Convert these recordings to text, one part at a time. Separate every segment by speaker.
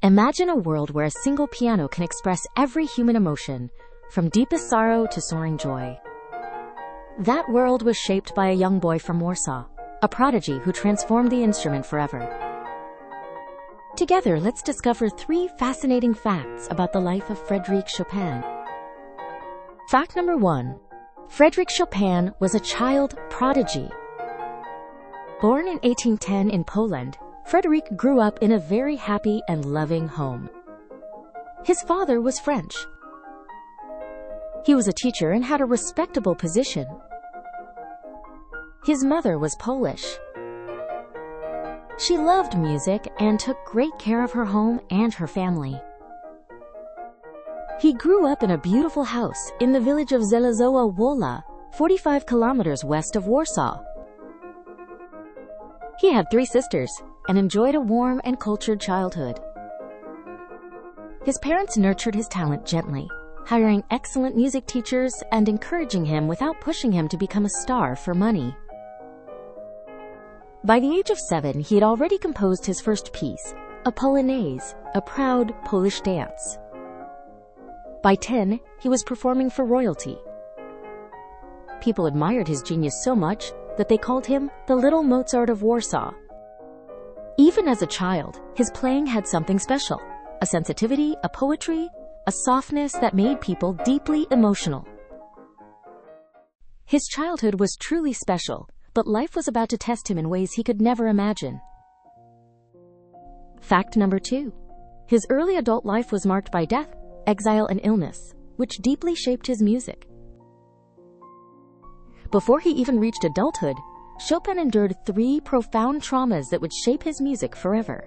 Speaker 1: Imagine a world where a single piano can express every human emotion, from deepest sorrow to soaring joy. That world was shaped by a young boy from Warsaw, a prodigy who transformed the instrument forever. Together, let's discover 3 fascinating facts about the life of Frederic Chopin. Fact number 1. Frederic Chopin was a child prodigy. Born in 1810 in Poland, Frederic grew up in a very happy and loving home. His father was French. He was a teacher and had a respectable position. His mother was Polish. She loved music and took great care of her home and her family. He grew up in a beautiful house in the village of Żelazowa Wola, 45 kilometers west of Warsaw. He had 3 sisters and enjoyed a warm and cultured childhood. His parents nurtured his talent gently, hiring excellent music teachers and encouraging him without pushing him to become a star for money. By the age of 7, he had already composed his first piece, a polonaise, a proud Polish dance. By 10, he was performing for royalty. People admired his genius so much that they called him the Little Mozart of Warsaw. Even as a child, his playing had something special, a sensitivity, a poetry, a softness that made people deeply emotional. His childhood was truly special, but life was about to test him in ways he could never imagine. Fact number 2. His early adult life was marked by death, exile, and illness, which deeply shaped his music. Before he even reached adulthood, Chopin endured 3 profound traumas that would shape his music forever.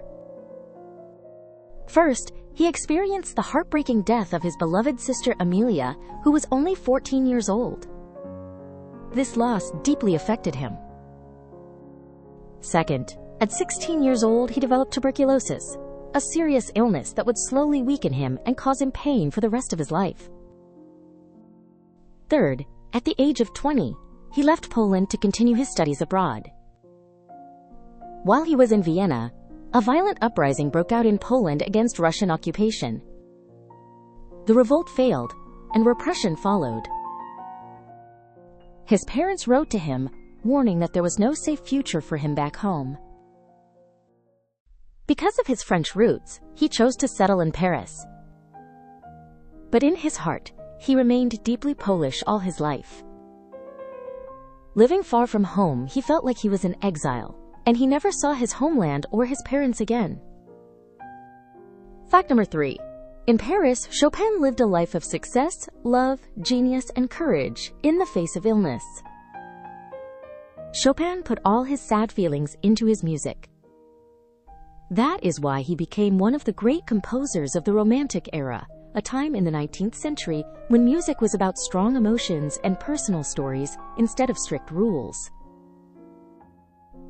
Speaker 1: First, he experienced the heartbreaking death of his beloved sister Amelia, who was only 14 years old. This loss deeply affected him. Second, at 16 years old, he developed tuberculosis, a serious illness that would slowly weaken him and cause him pain for the rest of his life. Third, at the age of 20, he left Poland to continue his studies abroad. While he was in Vienna, a violent uprising broke out in Poland against Russian occupation. The revolt failed, and repression followed. His parents wrote to him, warning that there was no safe future for him back home. Because of his French roots, he chose to settle in Paris. But in his heart, he remained deeply Polish all his life. Living far from home, he felt like he was in exile, and he never saw his homeland or his parents again. Fact number 3. In Paris, Chopin lived a life of success, love, genius, and courage in the face of illness. Chopin put all his sad feelings into his music. That is why he became one of the great composers of the Romantic era, a time in the 19th century when music was about strong emotions and personal stories instead of strict rules.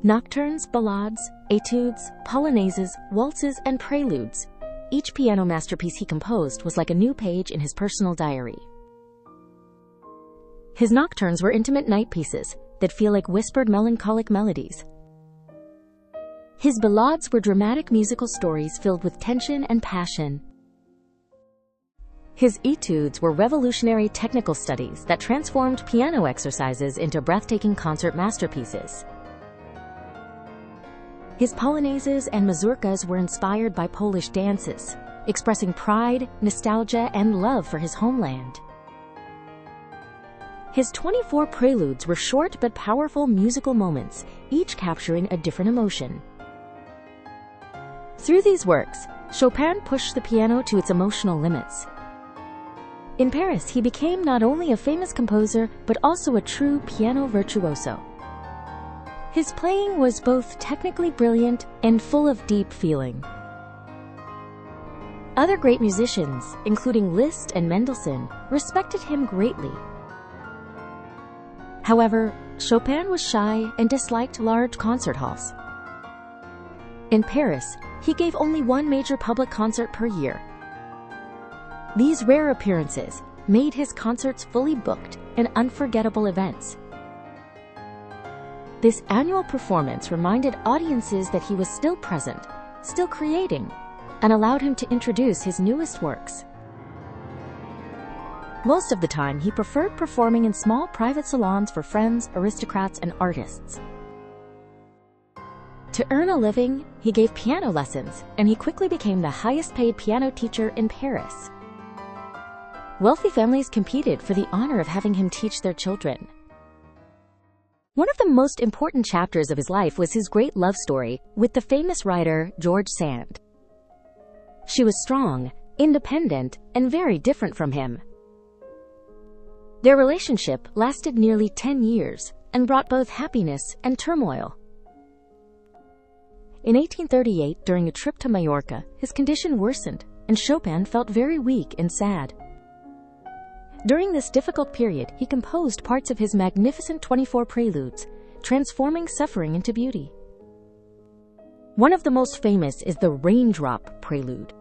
Speaker 1: Nocturnes, ballades, etudes, polonaises, waltzes, and preludes. Each piano masterpiece he composed was like a new page in his personal diary. His nocturnes were intimate night pieces that feel like whispered melancholic melodies. His ballades were dramatic musical stories filled with tension and passion. His etudes were revolutionary technical studies that transformed piano exercises into breathtaking concert masterpieces. His polonaises and mazurkas were inspired by Polish dances, expressing pride, nostalgia, and love for his homeland. His 24 preludes were short but powerful musical moments, each capturing a different emotion. Through these works, Chopin pushed the piano to its emotional limits. In Paris, he became not only a famous composer, but also a true piano virtuoso. His playing was both technically brilliant and full of deep feeling. Other great musicians, including Liszt and Mendelssohn, respected him greatly. However, Chopin was shy and disliked large concert halls. In Paris, he gave only one major public concert per year. These rare appearances made his concerts fully booked and unforgettable events. This annual performance reminded audiences that he was still present, still creating, and allowed him to introduce his newest works. Most of the time, he preferred performing in small private salons for friends, aristocrats, and artists. To earn a living, he gave piano lessons, and he quickly became the highest-paid piano teacher in Paris. Wealthy families competed for the honor of having him teach their children. One of the most important chapters of his life was his great love story with the famous writer George Sand. She was strong, independent, and very different from him. Their relationship lasted nearly 10 years and brought both happiness and turmoil. In 1838, during a trip to Majorca, his condition worsened, and Chopin felt very weak and sad. During this difficult period, he composed parts of his magnificent 24 preludes, transforming suffering into beauty. One of the most famous is the Raindrop Prelude.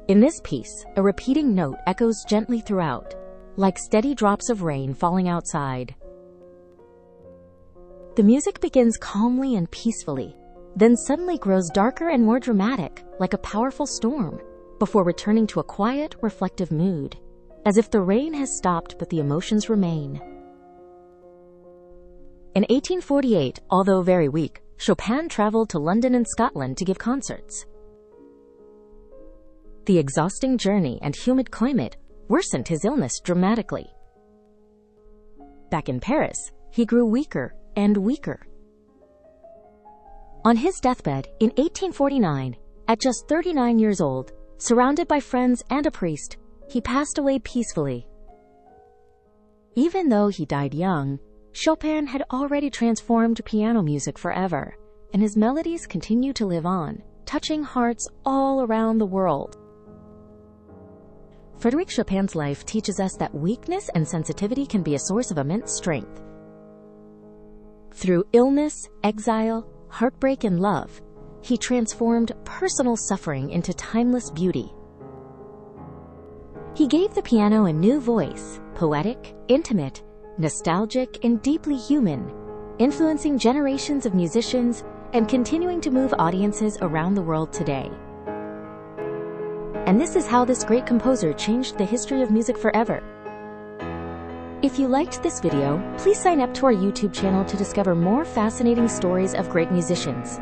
Speaker 1: In this piece, a repeating note echoes gently throughout, like steady drops of rain falling outside. The music begins calmly and peacefully, then suddenly grows darker and more dramatic, like a powerful storm, before returning to a quiet, reflective mood, as if the rain has stopped but the emotions remain. In 1848, although very weak, Chopin traveled to London and Scotland to give concerts. The exhausting journey and humid climate worsened his illness dramatically. Back in Paris, he grew weaker and weaker. On his deathbed in 1849, at just 39 years old, surrounded by friends and a priest, he passed away peacefully. Even though he died young, Chopin had already transformed piano music forever, and his melodies continue to live on, touching hearts all around the world. Frederic Chopin's life teaches us that weakness and sensitivity can be a source of immense strength. Through illness, exile, heartbreak, and love, he transformed personal suffering into timeless beauty. He gave the piano a new voice, poetic, intimate, nostalgic, and deeply human, influencing generations of musicians and continuing to move audiences around the world today. And this is how this great composer changed the history of music forever. If you liked this video, please sign up to our YouTube channel to discover more fascinating stories of great musicians.